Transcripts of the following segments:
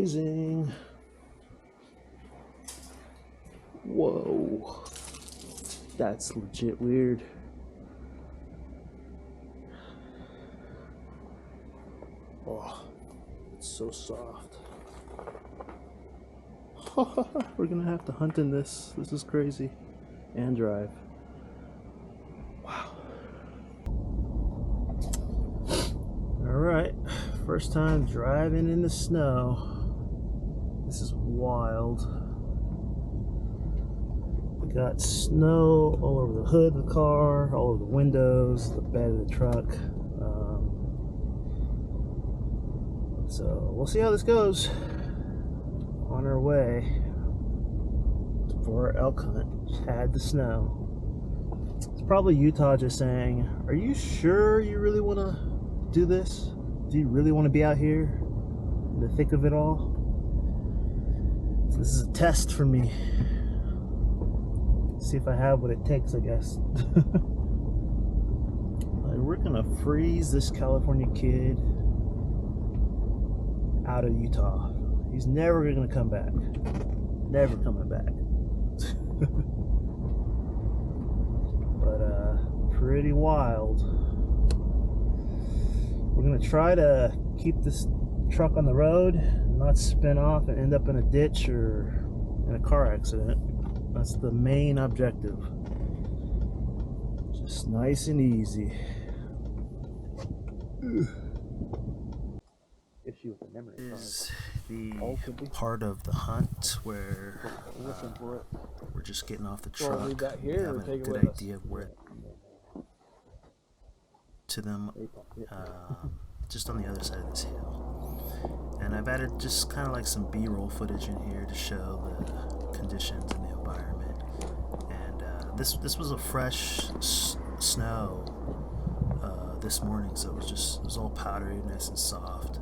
amazing. Whoa. That's legit weird. Oh, it's so soft. We're gonna have to hunt in this. This is crazy. And drive. Wow. Alright, first time driving in the snow. This is wild. We got snow all over the hood of the car, all over the windows, the bed of the truck. So we'll see how this goes. On our way for our elk hunt. Had the snow. It's probably Utah just saying, "Are you sure you really want to do this? Do you really want to be out here in the thick of it all?" So this is a test for me. See if I have what it takes, I guess. We're gonna freeze this California kid out of Utah. He's never gonna come back. Never coming back. But pretty wild. We're gonna try to keep this truck on the road, not spin off and end up in a ditch or in a car accident. That's the main objective. Just nice and easy. Issue with the memory is the part of the hunt where we're just getting off the truck, having a good idea of where to them, just on the other side of this hill. And I've added just kind of like some B-roll footage in here to show the conditions and the environment. And this was a fresh snow this morning, so it was all powdery, nice and soft.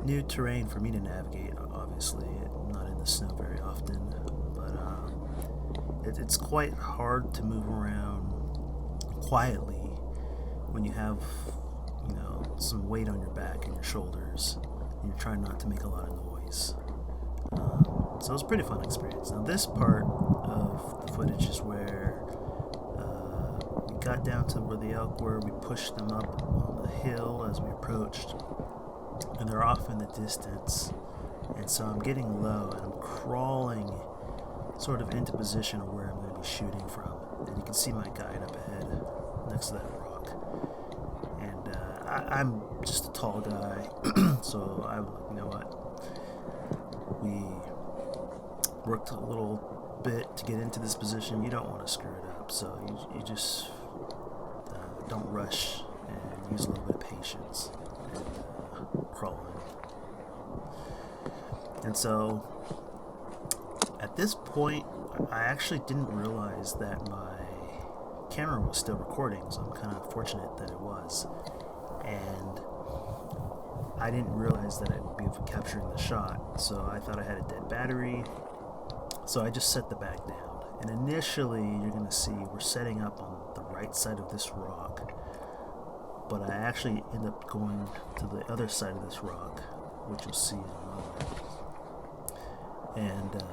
New terrain for me to navigate, obviously. I'm not in the snow very often, but it's quite hard to move around quietly when you have, some weight on your back and your shoulders, and you're trying not to make a lot of noise. So it was a pretty fun experience. Now this part of the footage is where we got down to where the elk were. We pushed them up on the hill as we approached, and they're off in the distance. And so I'm getting low and I'm crawling sort of into position of where I'm going to be shooting from. And you can see my guide up ahead next to that rock. And I'm just a tall guy, so I'm like, you know what? We worked a little bit to get into this position. You don't want to screw it up, so you just don't rush and use a little bit of patience and crawl in. And so at this point, I actually didn't realize that my camera was still recording, so I'm kind of fortunate that it was. And I didn't realize that I would be capturing the shot, so I thought I had a dead battery. So I just set the bag down. And initially, you're going to see we're setting up on the right side of this rock, but I actually end up going to the other side of this rock, which you'll see in a moment. And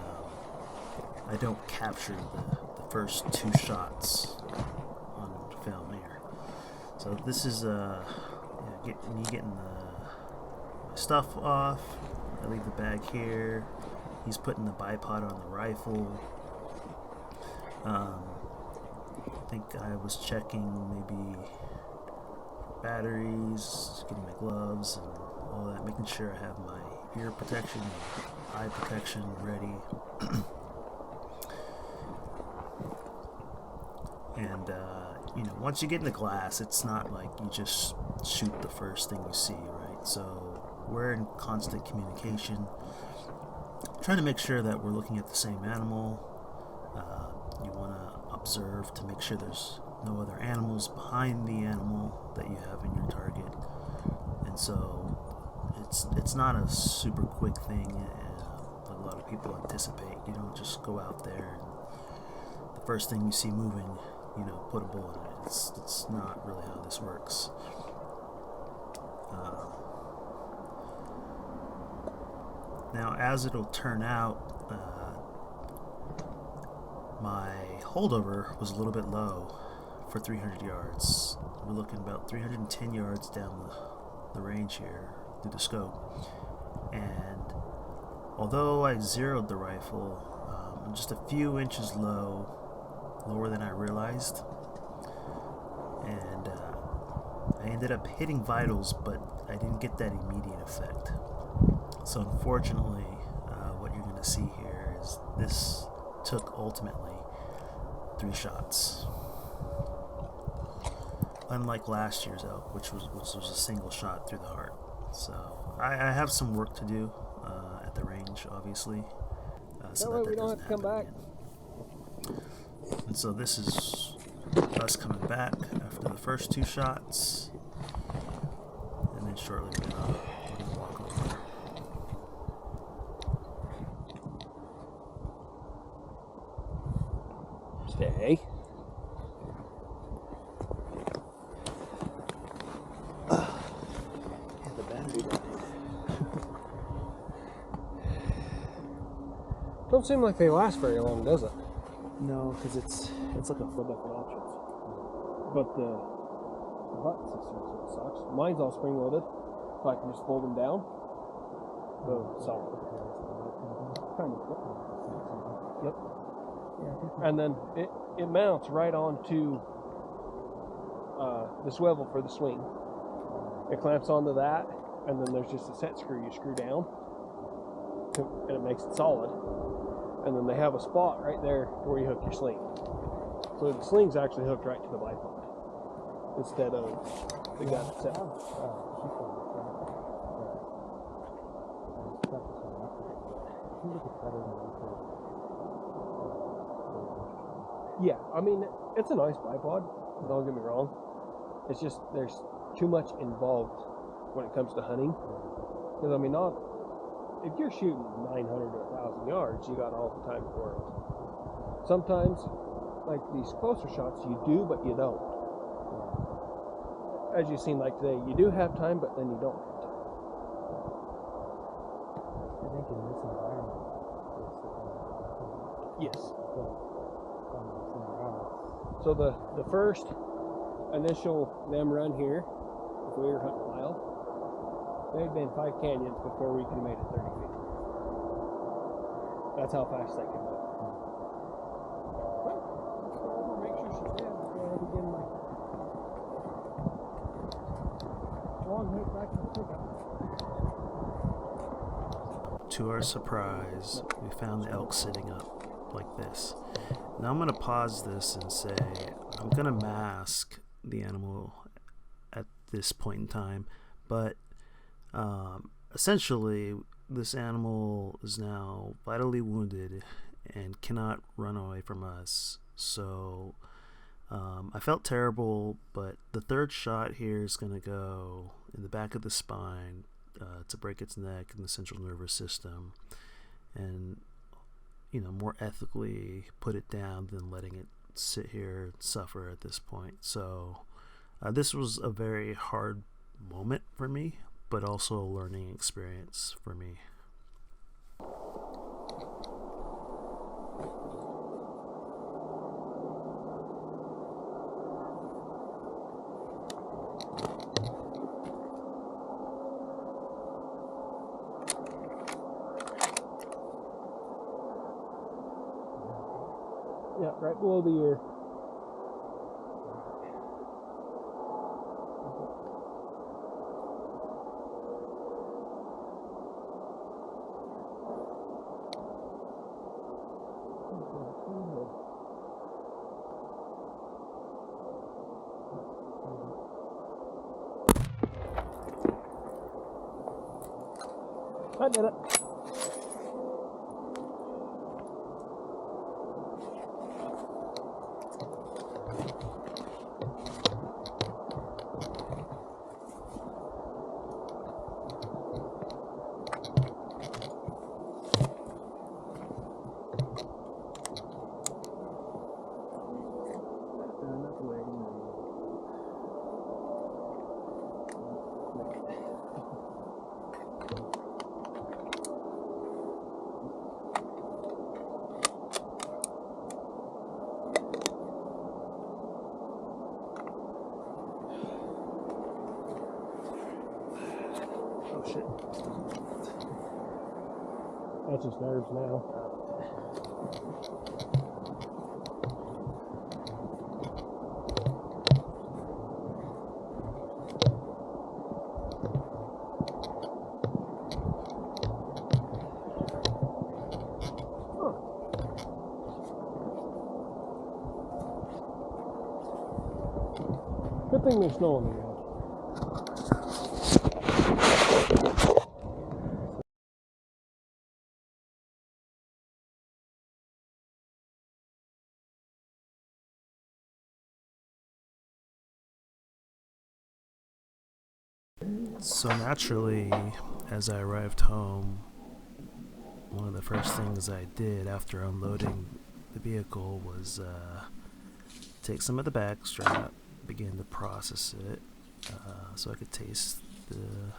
I don't capture the first two shots on film here. So this is me getting my stuff off. I leave the bag here. He's putting the bipod on the rifle. I think I was checking maybe batteries, getting my gloves and all that, making sure I have my ear protection and eye protection ready. And once you get in the glass, it's not like you just shoot the first thing you see, right? So we're in constant communication, trying to make sure that we're looking at the same animal. You want to observe to make sure there's no other animals behind the animal that you have in your target. And so it's not a super quick thing that a lot of people anticipate. You don't just go out there and the first thing you see moving, put a bullet in it. It's not really how this works. Now, as it'll turn out, my holdover was a little bit low for 300 yards. We're looking about 310 yards down the range here through the scope. And although I zeroed the rifle, I'm just a few inches lower than I realized. And I ended up hitting vitals, but I didn't get that immediate effect. So unfortunately, what you're going to see here is this took ultimately 3 shots. Unlike last year's elk, which was a single shot through the heart. So I have some work to do at the range, obviously, so that doesn't happen again. And so this is us coming back after the first 2 shots, and then shortly we're gonna walk over. Stay. The battery died. Don't seem like they last very long, does it? No, because it's like a flip up options. But the button system is what sucks. Mine's all spring loaded, so I can just fold them down. Boom, solid. Kind of. Yep. And then it mounts right onto the swivel for the swing. It clamps onto that, and then there's just a set screw you screw down, and it makes it solid. And then they have a spot right there where you hook your sling. So the sling's actually hooked right to the bipod instead of the guy that's set. Yeah, I mean, it's a nice bipod, don't get me wrong. It's just there's too much involved when it comes to hunting. Because, I mean, if you're shooting 900 to 1,000 yards, you got all the time in the world. Sometimes, like these closer shots, you do, but you don't. As you've seen, like today, you do have time, but then you don't have time. I think in this environment, yes. So the first initial them run here, if we were hunting wild, there had been 5 canyons before we could have made it 30 feet. That's how fast they can move. Make sure she's dead. Go ahead and get my long hit back in the pickup. To our surprise, we found the elk sitting up like this. Now I'm going to pause this and say I'm going to mask the animal at this point in time, but essentially this animal is now vitally wounded and cannot run away from us. So I felt terrible, but the 3rd shot here is going to go in the back of the spine to break its neck and the central nervous system, and more ethically put it down than letting it sit here and suffer at this point. So this was a very hard moment for me, but also a learning experience for me. Yeah, right below the ear. I did it. That's just nerves now. Good thing there's snow on the ground. So naturally, as I arrived home, one of the first things I did after unloading the vehicle was take some of the back strap, begin to process it so I could taste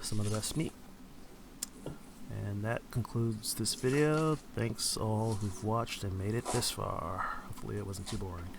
some of the best meat. And that concludes this video. Thanks all who've watched and made it this far. Hopefully it wasn't too boring.